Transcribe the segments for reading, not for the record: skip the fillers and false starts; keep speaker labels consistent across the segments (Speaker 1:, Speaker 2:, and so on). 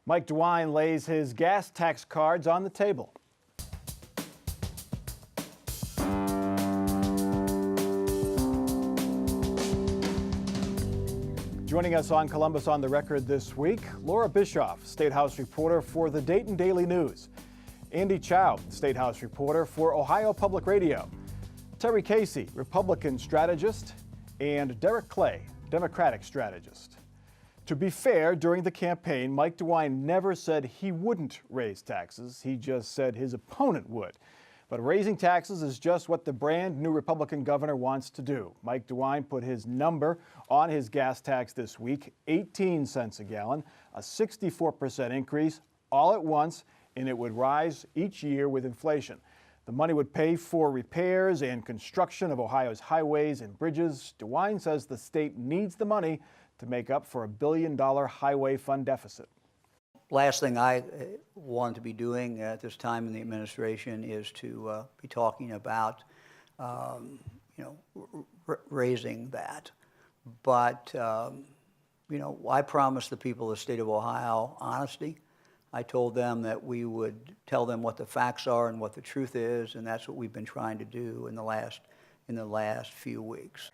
Speaker 1: Mike DeWine lays his gas tax cards on the table. Joining us on Columbus on the Record this week, Laura Bischoff, State House reporter for the Dayton Daily News. Andy Chow, State House reporter for Ohio Public Radio. Terry Casey, Republican strategist, and Derek Clay, Democratic strategist. To be fair, during the campaign, Mike DeWine never said he wouldn't raise taxes. He just said his opponent would. But raising taxes is just what the brand new Republican governor wants to do. Mike DeWine put his number on his gas tax this week, 18 cents a gallon, a 64% increase all at once, and it would rise each year with inflation. The money would pay for repairs and construction of Ohio's highways and bridges. DeWine says the state needs the money to make up for $1 billion highway fund deficit.
Speaker 2: Last thing I want to be doing at this time in the administration is to be talking about, raising that. But, I promised the people of the state of Ohio honesty. I told them that we would tell them what the facts are and what the truth is, and that's what we've been trying to do in the last few weeks.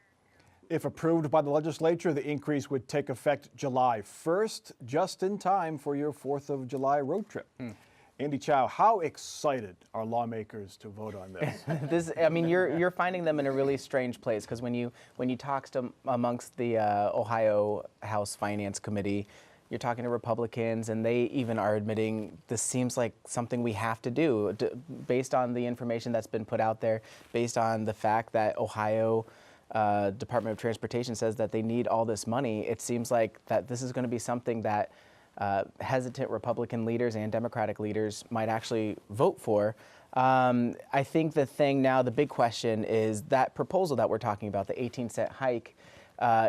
Speaker 1: If approved by the legislature, the increase would take effect July 1st, just in time for your 4th of July road trip. Andy Chow, how excited are lawmakers to vote on this?
Speaker 3: You're finding them in a really strange place, because when you talk to amongst the Ohio House Finance Committee, you're talking to Republicans, and they even are admitting this seems like something we have to do based on the information that's been put out there, based on the fact that Ohio Department of Transportation says that they need all this money. It seems like that this is going to be something that hesitant Republican leaders and Democratic leaders might actually vote for. I think the big question is that proposal that we're talking about, the 18-cent hike,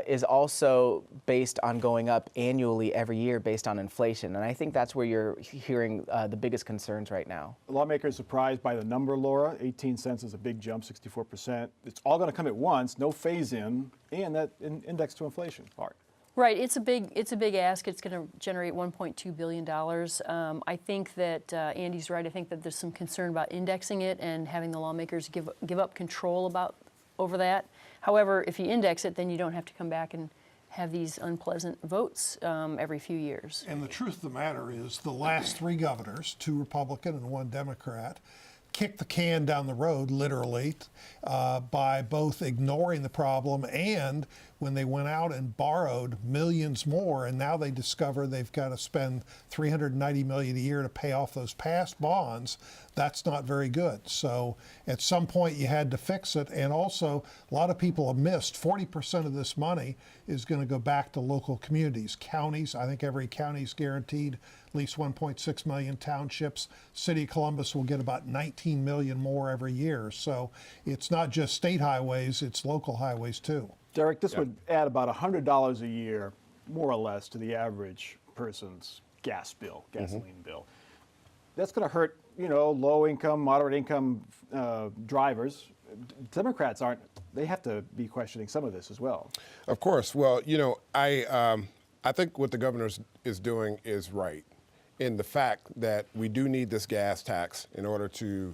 Speaker 3: is also based on going up annually every year based on inflation. And I think that's where you're hearing the biggest concerns right now.
Speaker 1: Lawmakers surprised by the number, Laura. 18 cents is a big jump, 64%. It's all going to come at once, no phase-in, and that index to inflation part.
Speaker 4: Right, it's a big ask. It's going to generate $1.2 billion. I think that Andy's right. I think that there's some concern about indexing it and having the lawmakers give up control over that. However, if you index it, then you don't have to come back and have these unpleasant votes every few years.
Speaker 5: And the truth of the matter is the last three governors, 2 Republican and 1 Democrat, kicked the can down the road, literally, by both ignoring the problem and when they went out and borrowed millions more, and now they discover they've got to spend $390 million a year to pay off those past bonds. That's not very good. So at some point you had to fix it, and also a lot of people have missed 40% of this money is going to go back to local communities, counties. I think every county is guaranteed at least 1.6 million townships. City of Columbus will get about 19 million more every year. So it's not just state highways, it's local highways too.
Speaker 1: Derek, this would add about $100 a year, more or less, to the average person's gasoline bill. That's going to hurt, low income, moderate income drivers. Democrats they have to be questioning some of this as well.
Speaker 6: Of course. Well, I think what the governor is doing is right in the fact that we do need this gas tax in order to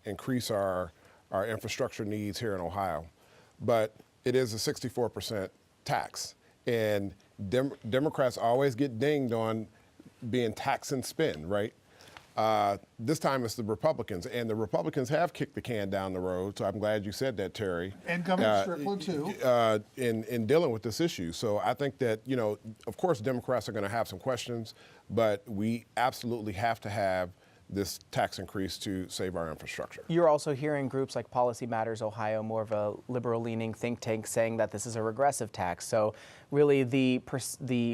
Speaker 6: increase our infrastructure needs here in Ohio. But it is a 64% tax, and Democrats always get dinged on being tax and spend, right? This time it's the Republicans, and the Republicans have kicked the can down the road, so I'm glad you said that, Terry.
Speaker 5: And Governor Strickland, too.
Speaker 6: In dealing with this issue. So I think that, of course, Democrats are going to have some questions, but we absolutely have to have this tax increase to save our infrastructure.
Speaker 3: You're also hearing groups like Policy Matters Ohio, more of a liberal-leaning think tank, saying that this is a regressive tax. So really the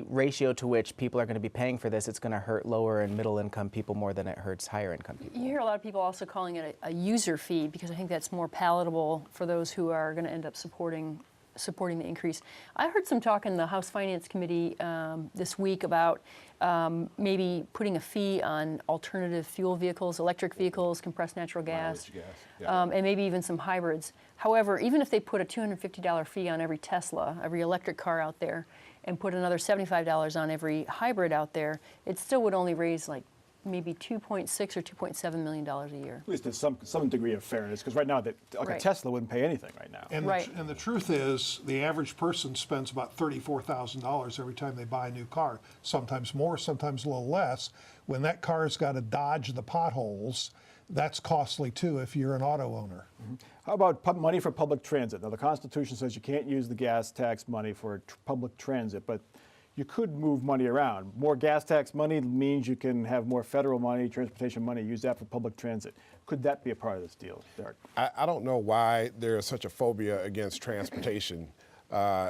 Speaker 3: ratio to which people are going to be paying for this, it's going to hurt lower and middle-income people more than it hurts higher-income people.
Speaker 4: You hear a lot of people also calling it a user fee, because I think that's more palatable for those who are going to end up supporting the increase. I heard some talk in the House Finance Committee this week about maybe putting a fee on alternative fuel vehicles, electric vehicles, compressed natural gas, and maybe even some hybrids. However, even if they put a $250 fee on every Tesla, every electric car out there, and put another $75 on every hybrid out there, it still would only raise like maybe $2.6 or $2.7 million a year.
Speaker 1: At least there's some degree of fairness, because right now, a
Speaker 4: Right.
Speaker 1: Tesla wouldn't pay anything right now.
Speaker 5: And,
Speaker 4: Right.
Speaker 5: and the truth is, the average person spends about $34,000 every time they buy a new car, sometimes more, sometimes a little less. When that car's got to dodge the potholes, that's costly too if you're an auto owner.
Speaker 1: How about money for public transit? Now, the Constitution says you can't use the gas tax money for public transit, but you could move money around. More gas tax money means you can have more federal money, transportation money, use that for public transit. Could that be a part of this deal, Derek?
Speaker 6: I don't know why there is such a phobia against transportation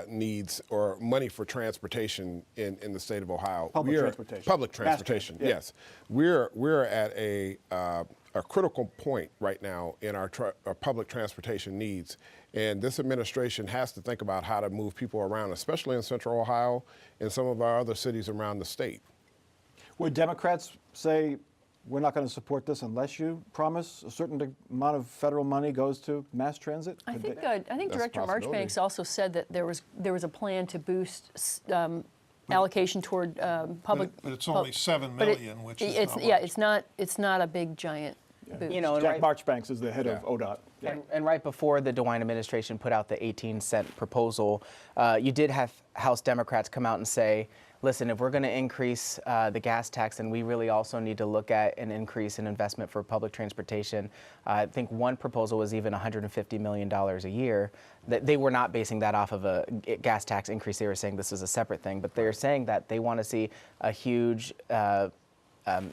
Speaker 6: needs or money for transportation in the state of Ohio.
Speaker 1: Public transportation.
Speaker 6: Public
Speaker 1: Mass
Speaker 6: transportation,
Speaker 1: transit, yeah.
Speaker 6: yes. We're at a critical point right now in our public transportation needs. And this administration has to think about how to move people around, especially in Central Ohio and some of our other cities around the state.
Speaker 1: Would Democrats say, we're not going to support this unless you promise a certain amount of federal money goes to mass transit?
Speaker 4: I
Speaker 1: Could
Speaker 4: think
Speaker 1: they-
Speaker 4: I think
Speaker 6: That's a
Speaker 4: Director
Speaker 6: possibility.
Speaker 4: Marchbanks also said that there was a plan to boost allocation toward public.
Speaker 5: But it's only $7
Speaker 4: but
Speaker 5: million, which is
Speaker 4: it's
Speaker 5: not
Speaker 4: yeah,
Speaker 5: much.
Speaker 4: it's not a big giant boost.
Speaker 3: You know, and
Speaker 1: Jack
Speaker 3: right-
Speaker 1: Marchbanks is the head of ODOT. Yeah.
Speaker 3: And right before the DeWine administration put out the 18-cent proposal, you did have House Democrats come out and say, listen, if we're going to increase the gas tax, then we really also need to look at an increase in investment for public transportation. I think one proposal was even $150 million a year. They were not basing that off of a gas tax increase. They were saying this was a separate thing. But they're saying that they want to see a huge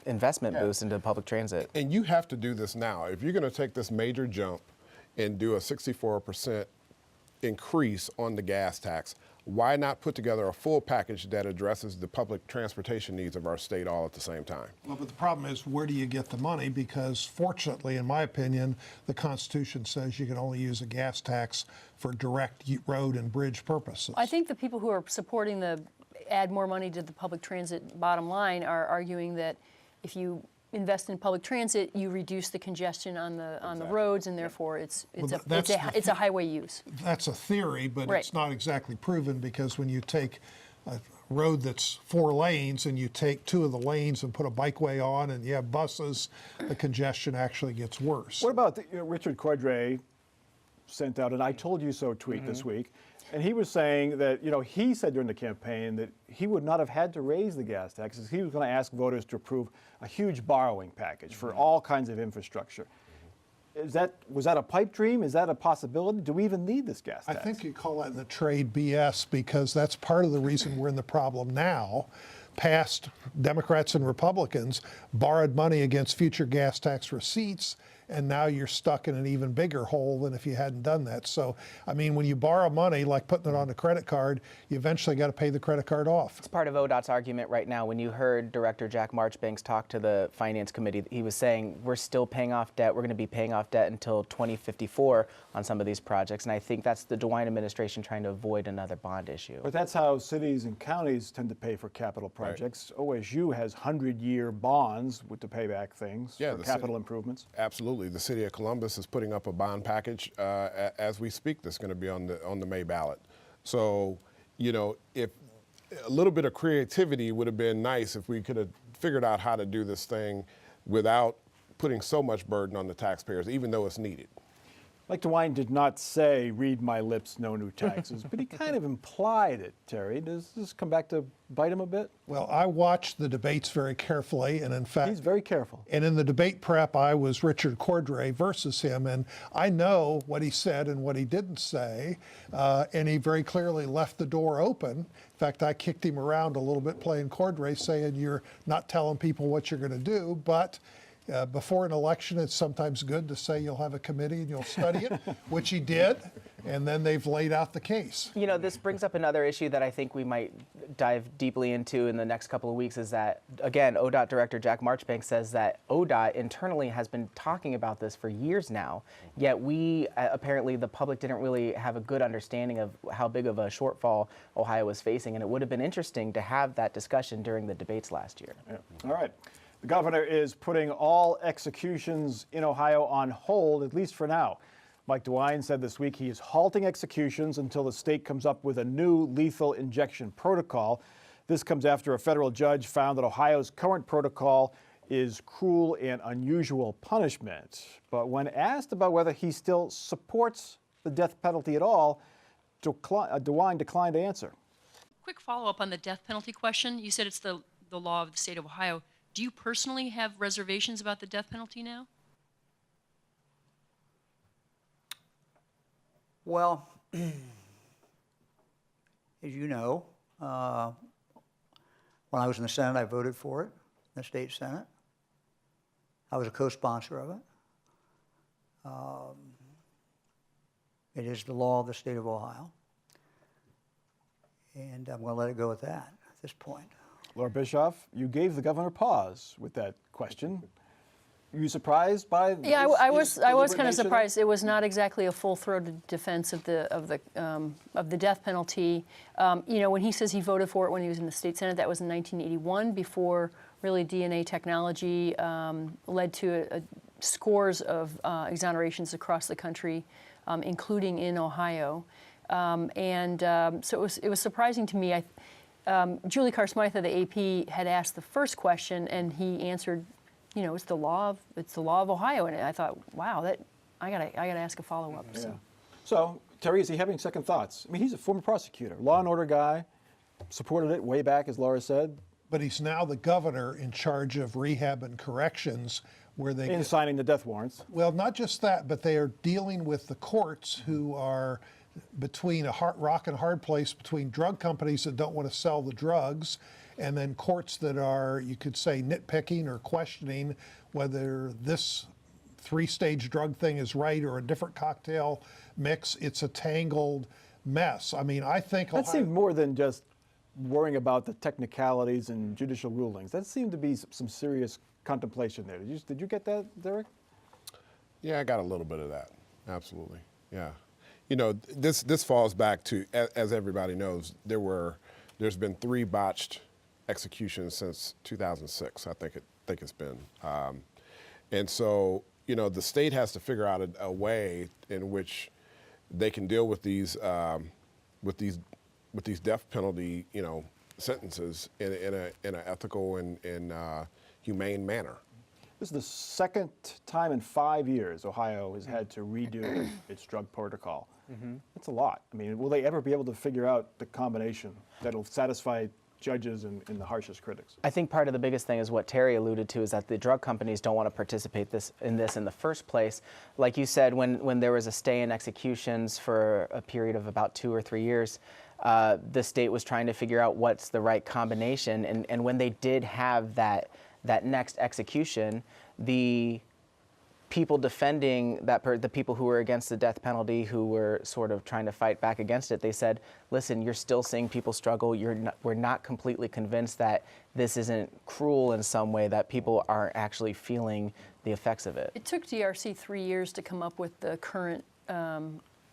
Speaker 3: investment boost into public transit.
Speaker 6: And you have to do this now. If you're going to take this major jump and do a 64% increase on the gas tax, why not put together a full package that addresses the public transportation needs of our state all at the same time?
Speaker 5: Well, but the problem is, where do you get the money? Because fortunately, in my opinion, the Constitution says you can only use a gas tax for direct road and bridge purposes.
Speaker 4: I think the people who are supporting the add more money to the public transit bottom line are arguing that if you invest in public transit, you reduce the congestion on the roads, and therefore it's a highway use.
Speaker 5: That's a theory, but
Speaker 4: Right.
Speaker 5: it's not exactly proven, because when you take a road that's 4 lanes and you take 2 of the lanes and put a bikeway on and you have buses, the congestion actually gets worse.
Speaker 1: What about Richard Cordray sent out an "I told you so" tweet this week, and he was saying that he said during the campaign that he would not have had to raise the gas taxes. He was going to ask voters to approve a huge borrowing package for all kinds of infrastructure. Was that a pipe dream? Is that a possibility? Do we even need this gas
Speaker 5: I
Speaker 1: tax?
Speaker 5: think you call that in the trade BS, because that's part of the reason we're in the problem now. Past Democrats and Republicans borrowed money against future gas tax receipts, and now you're stuck in an even bigger hole than if you hadn't done that. So, I mean, when you borrow money, like putting it on a credit card, you eventually got to pay the credit card off.
Speaker 3: It's part of ODOT's argument right now. When you heard Director Jack Marchbanks talk to the Finance Committee, he was saying we're still paying off debt. We're going to be paying off debt until 2054 on some of these projects. And I think that's the DeWine administration trying to avoid another bond issue.
Speaker 1: But that's how cities and counties tend to pay for capital projects. OSU has 100-year bonds to pay back things
Speaker 6: Yeah,
Speaker 1: for
Speaker 6: the
Speaker 1: capital
Speaker 6: city-
Speaker 1: improvements.
Speaker 6: Absolutely. The city of Columbus is putting up a bond package as we speak that's going to be on the May ballot. So, if a little bit of creativity would have been nice if we could have figured out how to do this thing without putting so much burden on the taxpayers, even though it's needed.
Speaker 1: Like DeWine did not say, "Read my lips, no new taxes," but he kind of implied it, Terry. Does this come back to bite him a bit?
Speaker 5: Well, I watched the debates very carefully, and in fact,
Speaker 1: He's very careful.
Speaker 5: and in the debate prep, I was Richard Cordray versus him, and I know what he said and what he didn't say, and he very clearly left the door open. In fact, I kicked him around a little bit playing Cordray, saying you're not telling people what you're going to do, but before an election, it's sometimes good to say you'll have a committee and you'll study it, which he did, and then they've laid out the case.
Speaker 3: This brings up another issue that I think we might dive deeply into in the next couple of weeks is that, again, ODOT Director Jack Marchbanks says that ODOT internally has been talking about this for years now, yet we, apparently the public didn't really have a good understanding of how big of a shortfall Ohio was facing, and it would have been interesting to have that discussion during the debates last year.
Speaker 1: Yeah. All right. The governor is putting all executions in Ohio on hold, at least for now. Mike DeWine said this week he is halting executions until the state comes up with a new lethal injection protocol. This comes after a federal judge found that Ohio's current protocol is cruel and unusual punishment. But when asked about whether he still supports the death penalty at all, DeWine declined to answer.
Speaker 7: Quick follow-up on the death penalty question. You said it's the law of the state of Ohio. Do you personally have reservations about the death penalty now?
Speaker 2: Well, as you know, when I was in the Senate, I voted for it, in the state Senate. I was a co-sponsor of it. It is the law of the state of Ohio. And I'm going to let it go at that at this point.
Speaker 1: Laura Bischoff, you gave the governor pause with that question. Were you surprised by?
Speaker 4: Yeah, I was
Speaker 1: deliberate
Speaker 4: kind of
Speaker 1: nature?
Speaker 4: surprised. It was not exactly a full-throated defense of the death penalty. You know, when he says he voted for it when he was in the state senate, that was in 1981, before really DNA technology led to scores of exonerations across the country, including in Ohio. So it was surprising to me. Julie Carr Smythe of the AP had asked the first question, and he answered, you know, it's the law of Ohio. And I thought, wow, I gotta ask a follow-up.
Speaker 1: Yeah. So Terry, is he having second thoughts? I mean, he's a former prosecutor, law and order guy, supported it way back, as Laura said.
Speaker 5: But he's now the governor in charge of rehab and corrections, where they
Speaker 1: In signing the death warrants.
Speaker 5: well, not just that, but they are dealing with the courts who are between a rock and hard place between drug companies that don't want to sell the drugs, and then courts that are, you could say, nitpicking or questioning whether this three-stage drug thing is right or a different cocktail mix. It's a tangled mess. I mean, I think
Speaker 1: That seemed more than just worrying about the technicalities and judicial rulings. That seemed to be some serious contemplation there. Did you get that, Derek?
Speaker 6: Yeah, I got a little bit of that. Absolutely. Yeah. You know, this falls back to, as everybody knows, there's been 3 botched executions since 2006. I think it's been, and so, you know, the state has to figure out a way in which they can deal with these death penalty, you know, sentences in an ethical and humane manner.
Speaker 1: This is the second time in 5 years Ohio has had to redo its drug protocol. That's a lot. I mean, will they ever be able to figure out the combination that'll satisfy judges and the harshest critics?
Speaker 3: I think part of the biggest thing is what Terry alluded to, is that the drug companies don't want to participate in this in the first place. Like you said, when there was a stay in executions for a period of about 2 or 3 years, the state was trying to figure out what's the right combination. And when they did have that next execution, the people defending the people who were against the death penalty, who were sort of trying to fight back against it, they said, listen, you're still seeing people struggle. We're not completely convinced that this isn't cruel in some way, that people aren't actually feeling the effects of it.
Speaker 4: It took DRC 3 years to come up with the current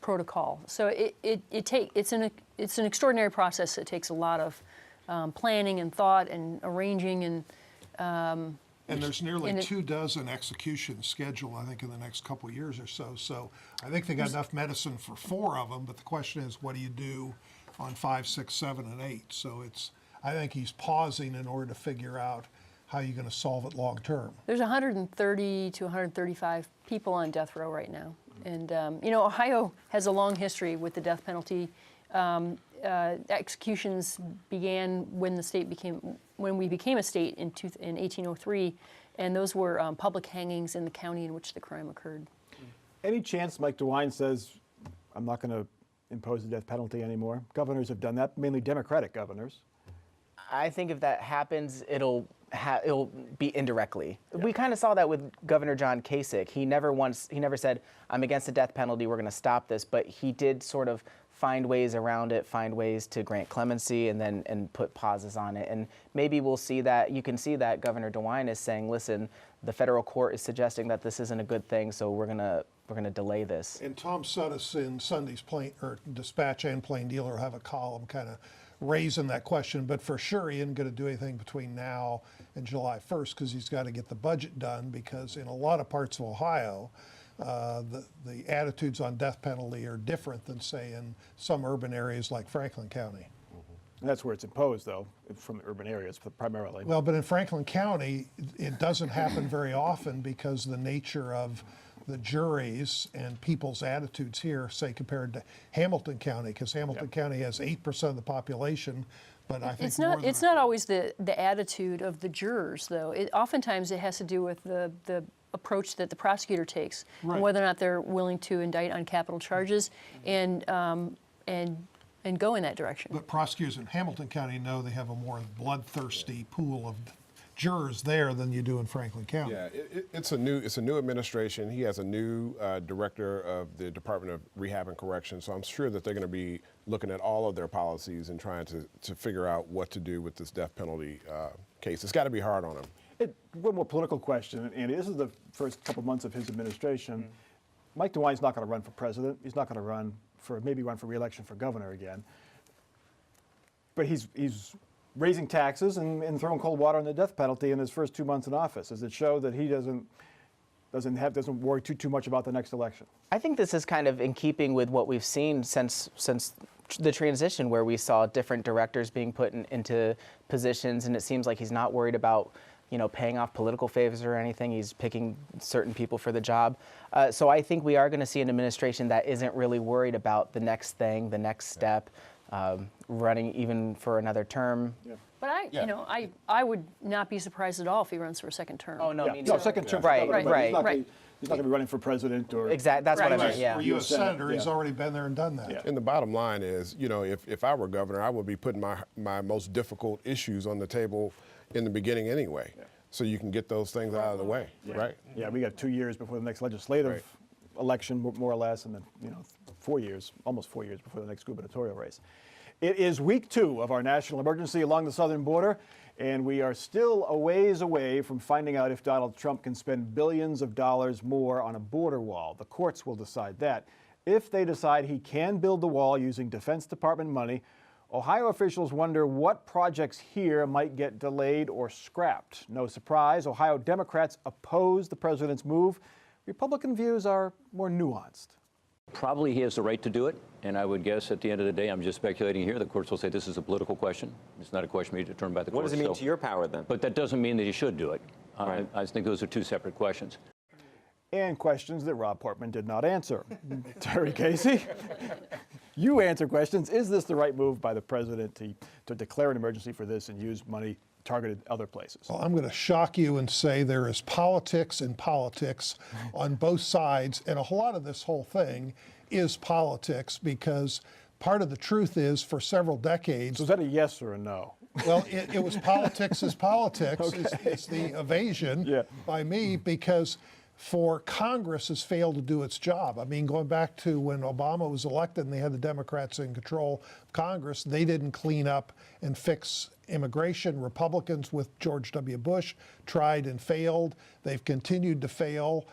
Speaker 4: protocol. So it's an extraordinary process. It takes a lot of planning and thought and arranging and.
Speaker 5: And there's nearly 24 executions scheduled, I think, in the next couple of years or so. So I think they got enough medicine for 4 of them, but the question is, what do you do on 5, 6, 7, and 8? So I think he's pausing in order to figure out how you're going to solve it long term.
Speaker 4: There's 130 to 135 people on death row right now. And, you know, Ohio has a long history with the death penalty. Executions began when we became a state in 1803, and those were public hangings in the county in which the crime occurred.
Speaker 1: Any chance Mike DeWine says, I'm not going to impose the death penalty anymore? Governors have done that, mainly Democratic governors.
Speaker 3: I think if that happens, it'll be indirectly. Yeah. We kind of saw that with Governor John Kasich. He never said, I'm against the death penalty, we're going to stop this, but he did sort of find ways around it, find ways to grant clemency and put pauses on it. And maybe we'll see that, you can see that Governor DeWine is saying, listen, the federal court is suggesting that this isn't a good thing, so we're gonna delay this.
Speaker 5: And Tom Suddes in Sunday's Dispatch and Plain Dealer have a column kind of raising that question, but for sure he isn't going to do anything between now and July 1st because he's got to get the budget done, because in a lot of parts of Ohio, the attitudes on death penalty are different than, say, in some urban areas like Franklin County.
Speaker 1: And that's where it's imposed, though, from the urban areas primarily.
Speaker 5: Well, but in Franklin County, it doesn't happen very often because the nature of the juries and people's attitudes here, say, compared to Hamilton County, because Hamilton County has 8% of the population, but I think
Speaker 4: It's not always the attitude of the jurors, though. Oftentimes it has to do with the approach that the prosecutor takes,
Speaker 5: Right.
Speaker 4: and whether or not they're willing to indict on capital charges and go in that direction.
Speaker 5: But prosecutors in Hamilton County know they have a more bloodthirsty pool of jurors there than you do in Franklin County.
Speaker 6: Yeah, it's a new administration. He has a new director of the Department of Rehab and Correction, so I'm sure that they're going to be looking at all of their policies and trying to figure out what to do with this death penalty case. It's got to be hard on him.
Speaker 1: One more political question, Andy. This is the first couple months of his administration. Mike DeWine's not going to run for president. He's not going to maybe run for re-election for governor again. But he's raising taxes and throwing cold water on the death penalty in his first 2 months in office. Does it show that he doesn't worry too much about the next election?
Speaker 3: I think this is kind of in keeping with what we've seen since the transition, where we saw different directors being put into positions, and it seems like he's not worried about paying off political favors or anything. He's picking certain people for the job. So I think we are going to see an administration that isn't really worried about the next thing, the next step, running even for another term.
Speaker 1: Yeah.
Speaker 4: But I would not be surprised at all if he runs for a second term.
Speaker 3: Oh, no,
Speaker 1: Yeah.
Speaker 3: me
Speaker 1: No,
Speaker 3: neither.
Speaker 1: second term. for
Speaker 3: Right,
Speaker 1: governor, but
Speaker 3: right.
Speaker 1: He's not
Speaker 4: Right.
Speaker 1: going to be running for president or.
Speaker 3: Exactly. That's what I
Speaker 4: Right.
Speaker 3: meant. Yeah.
Speaker 5: For you as
Speaker 1: Senate,
Speaker 5: senator, he's
Speaker 1: yeah.
Speaker 5: already been there and done that.
Speaker 1: Yeah.
Speaker 6: And the bottom line is, if I were governor, I would be putting my most difficult issues on the table in the beginning anyway, so you can get those things out of the way, right?
Speaker 1: Yeah, we got 2 years before the next legislative election, more or less, and then 4 years, almost 4 years before the next gubernatorial race. It is week 2 of our national emergency along the southern border, and we are still a ways away from finding out if Donald Trump can spend billions of dollars more on a border wall. The courts will decide that. If they decide he can build the wall using Defense Department money, Ohio officials wonder what projects here might get delayed or scrapped. No surprise, Ohio Democrats oppose the president's move. Republican views are more nuanced.
Speaker 8: Probably he has the right to do it, and I would guess at the end of the day, I'm just speculating here, the courts will say this is a political question. It's not a question to be determined by the
Speaker 9: What
Speaker 8: courts.
Speaker 9: does it mean to your power then?
Speaker 8: But that doesn't mean that he should do it.
Speaker 9: Right.
Speaker 8: I think those are two separate questions.
Speaker 1: And questions that Rob Portman did not answer. Terry Casey, you answer questions. Is this the right move by the president to declare an emergency for this and use money targeted other places?
Speaker 5: Well, I'm going to shock you and say there is politics and politics on both sides, and a whole lot of this whole thing is politics, because part of the truth is for several decades.
Speaker 1: So is that a yes or a no?
Speaker 5: Well, it was politics is politics. It's the evasion
Speaker 1: Yeah.
Speaker 5: by me, because for Congress has failed to do its job. I mean, going back to when Obama was elected and they had the Democrats in control of Congress, they didn't clean up and fix immigration. Republicans with George W. Bush tried and failed. They've continued to fail.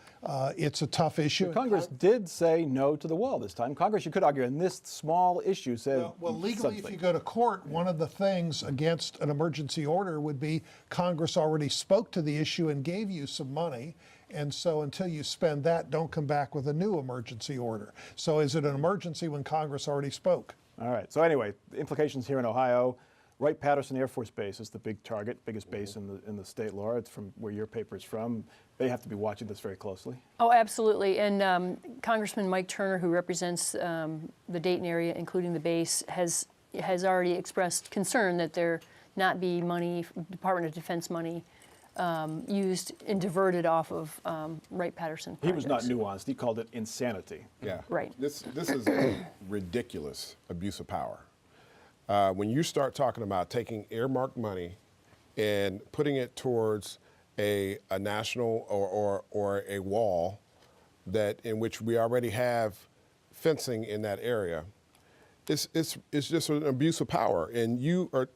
Speaker 5: It's a tough issue.
Speaker 1: Congress did say no to the wall this time. Congress, you could argue, in this small issue said
Speaker 5: Well, legally, if
Speaker 1: something.
Speaker 5: you go to court, one of the things against an emergency order would be Congress already spoke to the issue and gave you some money. And so until you spend that, don't come back with a new emergency order. So is it an emergency when Congress already spoke?
Speaker 1: All right. So anyway, the implications here in Ohio. Wright-Patterson Air Force Base is the big target, biggest base in the state, Laura. It's from where your paper is from. They have to be watching this very closely.
Speaker 4: Oh, absolutely. And Congrrisman Mike Turner, who represents the Dayton area, including the base, has already expressed concern that there not be money, Department of Defense money, used and diverted off of Wright-Patterson projects.
Speaker 1: He was not nuanced. He called it insanity.
Speaker 6: Yeah.
Speaker 4: Right.
Speaker 6: This is a ridiculous abuse of power. When you start talking about taking earmarked money and putting it towards a national or a wall that in which we already have fencing in that area, it's just an abuse of power. And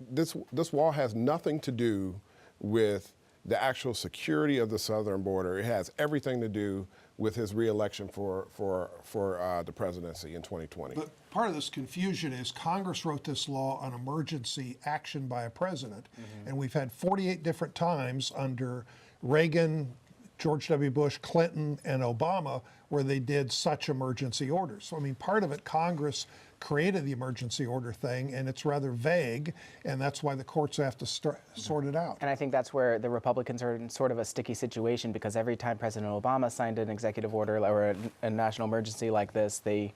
Speaker 6: this wall has nothing to do with the actual security of the southern border. It has everything to do with his reelection for the presidency in 2020.
Speaker 5: But part of this confusion is Congress wrote this law on emergency action by a president. And we've had 48 different times under Reagan, George W. Bush, Clinton, and Obama, where they did such emergency orders. So, I mean, part of it, Congress created the emergency order thing, and it's rather vague, and that's why the courts have to sort it out.
Speaker 3: And I think that's where the Republicans are in sort of a sticky situation, because every time President Obama signed an executive order or a national emergency like this, they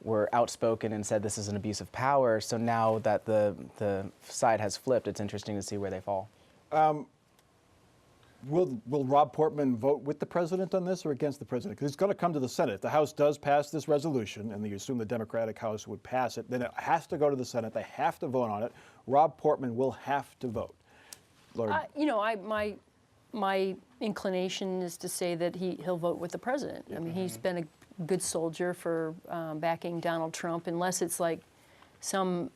Speaker 3: were outspoken and said this is an abuse of power. So now that the side has flipped, it's interesting to see where they fall.
Speaker 1: Will Rob Portman vote with the president on this or against the president? Because it's going to come to the Senate. If the House does pass this resolution, and you assume the Democratic House would pass it, then it has to go to the Senate. They have to vote on it. Rob Portman will have to vote. Laura?
Speaker 4: You know, my inclination is to say that he'll vote with the president. I mean, he's been a good soldier for backing Donald Trump, unless it's like some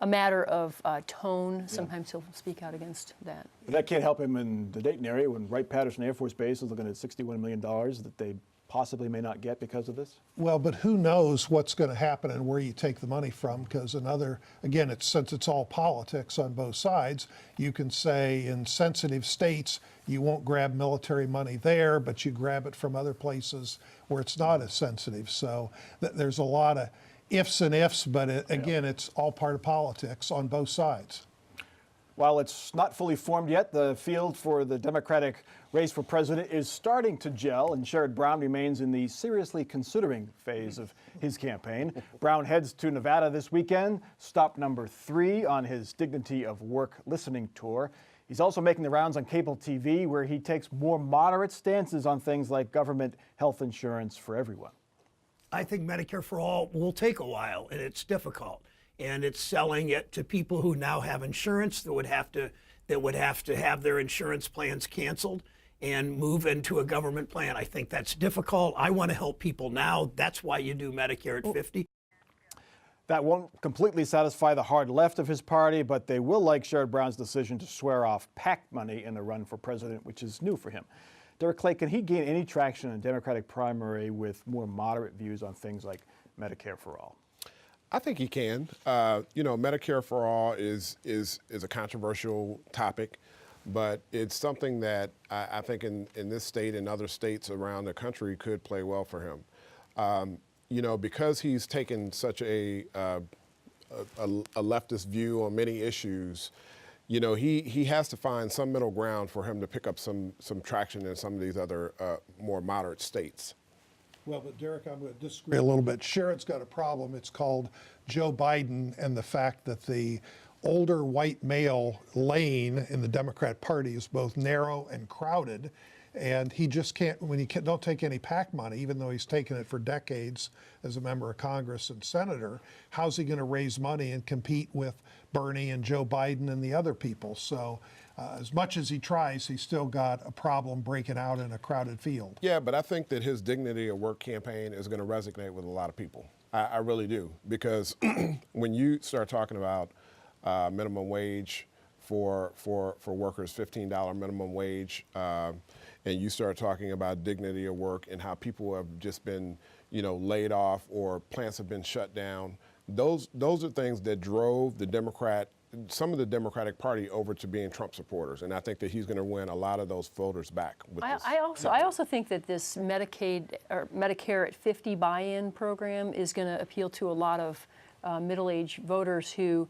Speaker 4: a matter of tone. Sometimes he'll speak out against that.
Speaker 1: But that can't help him in the Dayton area when Wright-Patterson Air Force Base is looking at $61 million that they possibly may not get because of this?
Speaker 5: Well, but who knows what's going to happen and where you take the money from? Because again, since it's all politics on both sides, you can say in sensitive states, you won't grab military money there, but you grab it from other places where it's not as sensitive. So there's a lot of ifs and ifs, but again, it's all part of politics on both sides.
Speaker 1: While it's not fully formed yet, the field for the Democratic race for president is starting to gel, and Sherrod Brown remains in the seriously considering phase of his campaign. Brown heads to Nevada this weekend, stop number 3 on his Dignity of Work listening tour. He's also making the rounds on cable TV, where he takes more moderate stances on things like government health insurance for everyone.
Speaker 9: I think Medicare for All will take a while, and it's difficult. And it's selling it to people who now have insurance that would have to have their insurance plans canceled and move into a government plan. I think that's difficult. I want to help people now. That's why you do Medicare at 50.
Speaker 1: That won't completely satisfy the hard left of his party, but they will like Sherrod Brown's decision to swear off PAC money in the run for president, which is new for him. Derek Clay, can he gain any traction in a Democratic primary with more moderate views on things like Medicare for All?
Speaker 6: I think he can. You know, Medicare for All is a controversial topic, but it's something that I think in this state and other states around the country could play well for him. You know, because he's taken such a leftist view on many issues, you know, he has to find some middle ground for him to pick up some traction in some of these other more moderate states.
Speaker 5: Well, but Derek, I'm going to disagree a little bit. Sherrod's got a problem. It's called Joe Biden and the fact that the older white male lane in the Democrat Party is both narrow and crowded. And he just can't, when he don't take any PAC money, even though he's taken it for decades as a member of Congress and senator, how's he going to raise money and compete with Bernie and Joe Biden and the other people? So as much as he tries, he's still got a problem breaking out in a crowded field.
Speaker 6: Yeah, but I think that his Dignity of Work campaign is going to resonate with a lot of people. I really do, because when you start talking about minimum wage for workers, $15 minimum wage, and you start talking about dignity of work and how people have just been, you know, laid off or plants have been shut down, those are things that drove some of the Democratic Party over to being Trump supporters, and I think that he's going to win a lot of those voters back. With
Speaker 4: I also think that this Medicaid or Medicare at 50 buy-in program is going to appeal to a lot of middle-aged voters who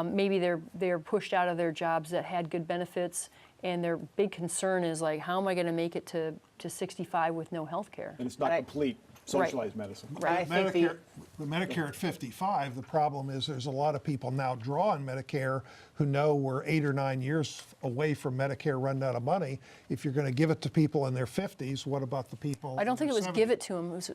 Speaker 4: maybe they're pushed out of their jobs that had good benefits, and their big concern is like, how am I going to make it to 65 with no health care?
Speaker 1: And it's not complete socialized medicine.
Speaker 4: Right.
Speaker 5: The Medicare at 55, the problem is there's a lot of people now drawing Medicare who know we're 8 or 9 years away from Medicare running out of money. If you're going to give it to people in their 50s, what about the people?
Speaker 4: I don't think it was
Speaker 5: 70s?
Speaker 4: give it to them. It was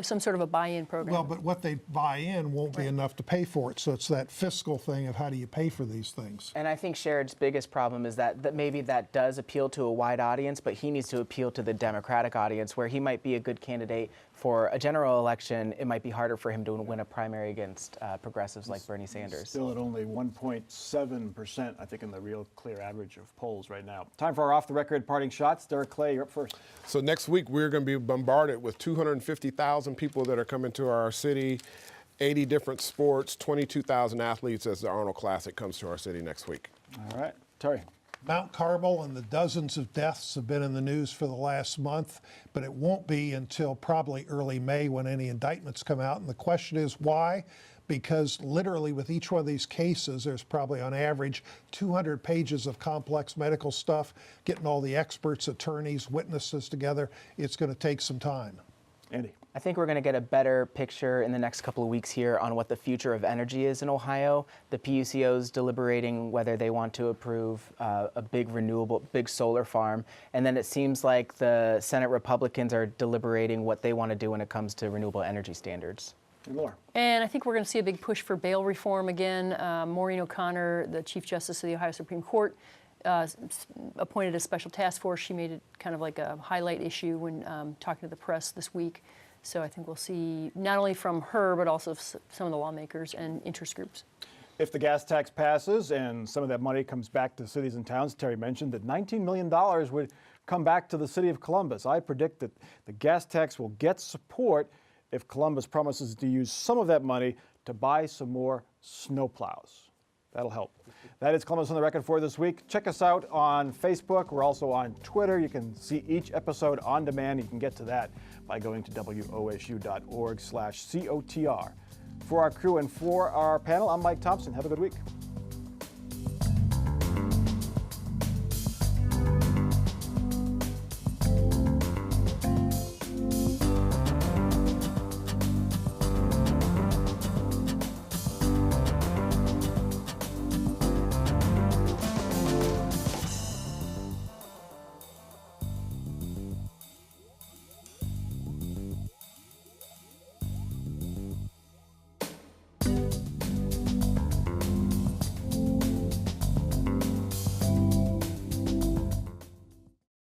Speaker 4: some sort of a buy-in program.
Speaker 5: Well, but what they buy in won't be enough to pay for it. So it's that fiscal thing of how do you pay for these things.
Speaker 3: And I think Sherrod's biggest problem is that maybe that does appeal to a wide audience, but he needs to appeal to the Democratic audience, where he might be a good candidate for a general election. It might be harder for him to win a primary against progressives like Bernie Sanders.
Speaker 1: Still at only 1.7%, I think, in the real clear average of polls right now. Time for our off-the-record parting shots. Derek Clay, you're up first.
Speaker 6: So next week, we're going to be bombarded with 250,000 people that are coming to our city, 80 different sports, 22,000 athletes as the Arnold Classic comes to our city next week.
Speaker 1: All right. Terry.
Speaker 5: Mount Carmel and the dozens of deaths have been in the news for the last month, but it won't be until probably early May when any indictments come out. And the question is why? Because literally with each one of these cases, there's probably on average 200 pages of complex medical stuff, getting all the experts, attorneys, witnesses together. It's going to take some time.
Speaker 1: Andy.
Speaker 3: I think we're going to get a better picture in the next couple of weeks here on what the future of energy is in Ohio. The PUCO's deliberating whether they want to approve a big solar farm. And then it seems like the Senate Republicans are deliberating what they want to do when it comes to renewable energy standards.
Speaker 1: And more.
Speaker 4: And I think we're going to see a big push for bail reform again. Maureen O'Connor, the Chief Justice of the Ohio Supreme Court, appointed a special task force. She made it kind of like a highlight issue when talking to the press this week. So I think we'll see not only from her, but also some of the lawmakers and interest groups.
Speaker 1: If the gas tax passes and some of that money comes back to cities and towns, Terry mentioned that $19 million would come back to the city of Columbus. I predict that the gas tax will get support if Columbus promises to use some of that money to buy some more snowplows. That'll help. That is Columbus on the Record for this week. Check us out on Facebook. We're also on Twitter. You can see each episode on demand. You can get to that by going to wosu.org/COTR. For our crew and for our panel, I'm Mike Thompson. Have a good week.